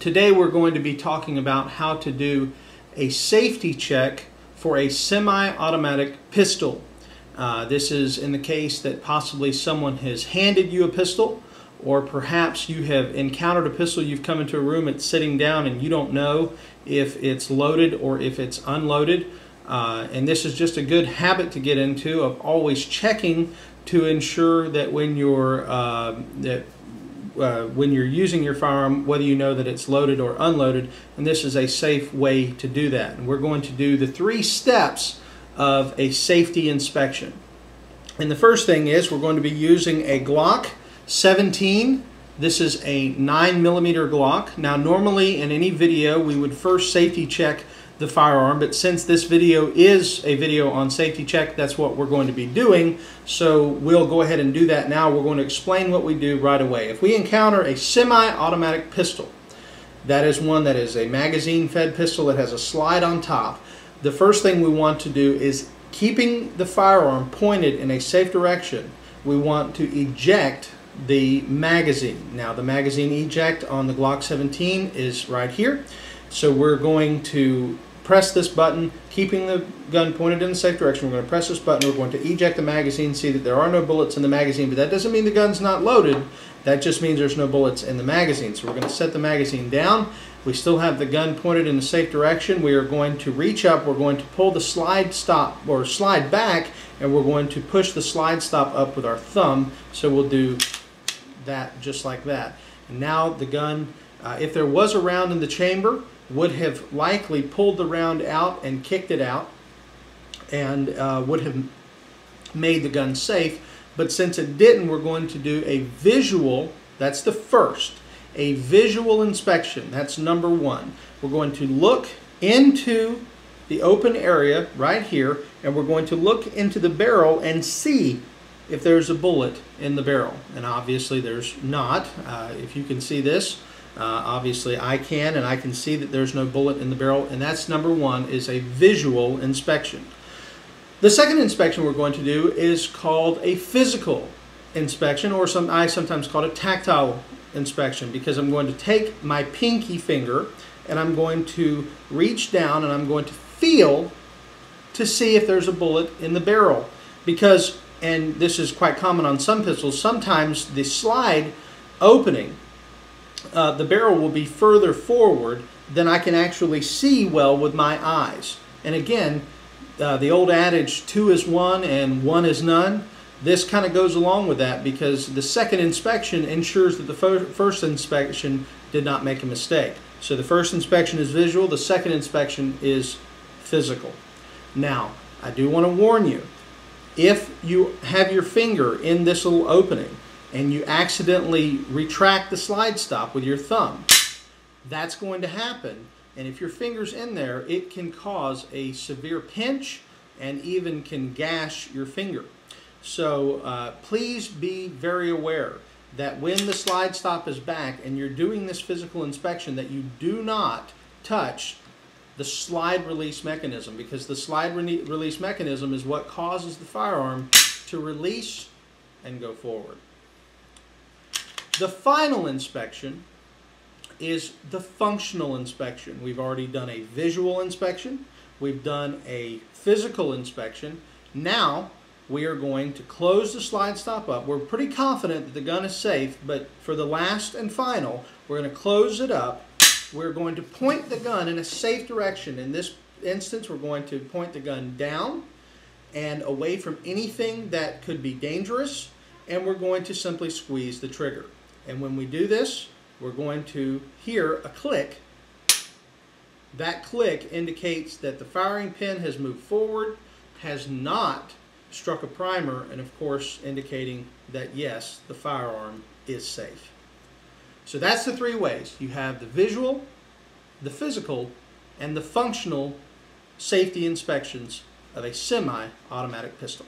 Today we're going to be talking about how to do a safety check for a semi-automatic pistol. This is in the case that possibly someone has handed you a pistol, or perhaps you have encountered a pistol, you've come into a room, it's sitting down and you don't know if it's loaded or if it's unloaded. And this is just a good habit to get into, of always checking to ensure that when you're using your firearm, whether you know that it's loaded or unloaded, and this is a safe way to do that. And we're going to do the 3 steps of a safety inspection. And the first thing is we're going to be using a Glock 17. This is a 9mm Glock. Now normally in any video we would first safety check the firearm, but since this video is a video on safety check, that's what we're going to be doing. So we'll go ahead and do that now. We're going to explain what we do right away. If we encounter a semi-automatic pistol, that is one that is a magazine-fed pistol that has a slide on top, the first thing we want to do is, keeping the firearm pointed in a safe direction, we want to eject the magazine. Now the magazine eject on the Glock 17 is right here. So we're going to press this button, keeping the gun pointed in the safe direction. We're going to press this button, we're going to eject the magazine, see that there are no bullets in the magazine, but that doesn't mean the gun's not loaded. That just means there's no bullets in the magazine. So we're going to set the magazine down. We still have the gun pointed in the safe direction. We are going to reach up, we're going to pull the slide stop or slide back, and we're going to push the slide stop up with our thumb. So we'll do that just like that. And now the gun, if there was a round in the chamber, would have likely pulled the round out and kicked it out, and would have made the gun safe. But since it didn't, we're going to do a visual, that's the first, a visual inspection. That's number 1. We're going to look into the open area right here, and we're going to look into the barrel and see if there's a bullet in the barrel. And obviously there's not. If you can see this, obviously I can, and I can see that there's no bullet in the barrel, and that's number 1, is a visual inspection. The second inspection we're going to do is called a physical inspection, or I sometimes call it tactile inspection, because I'm going to take my pinky finger and I'm going to reach down and I'm going to feel to see if there's a bullet in the barrel. Because, and this is quite common on some pistols, sometimes the slide opening, the barrel will be further forward than I can actually see well with my eyes. And again, the old adage, 2 is 1 and 1 is none, this kind of goes along with that, because the second inspection ensures that the first inspection did not make a mistake. So the first inspection is visual, the second inspection is physical. Now, I do want to warn you, if you have your finger in this little opening and you accidentally retract the slide stop with your thumb, that's going to happen. And if your finger's in there, it can cause a severe pinch and even can gash your finger. So please be very aware that when the slide stop is back and you're doing this physical inspection, that you do not touch the slide release mechanism, because the slide release mechanism is what causes the firearm to release and go forward. The final inspection is the functional inspection. We've already done a visual inspection, we've done a physical inspection. Now we are going to close the slide stop up. We're pretty confident that the gun is safe, but for the last and final, we're going to close it up. We're going to point the gun in a safe direction. In this instance, we're going to point the gun down and away from anything that could be dangerous, and we're going to simply squeeze the trigger. And when we do this, we're going to hear a click. That click indicates that the firing pin has moved forward, has not struck a primer, and of course indicating that yes, the firearm is safe. So that's the 3 ways. You have the visual, the physical, and the functional safety inspections of a semi-automatic pistol.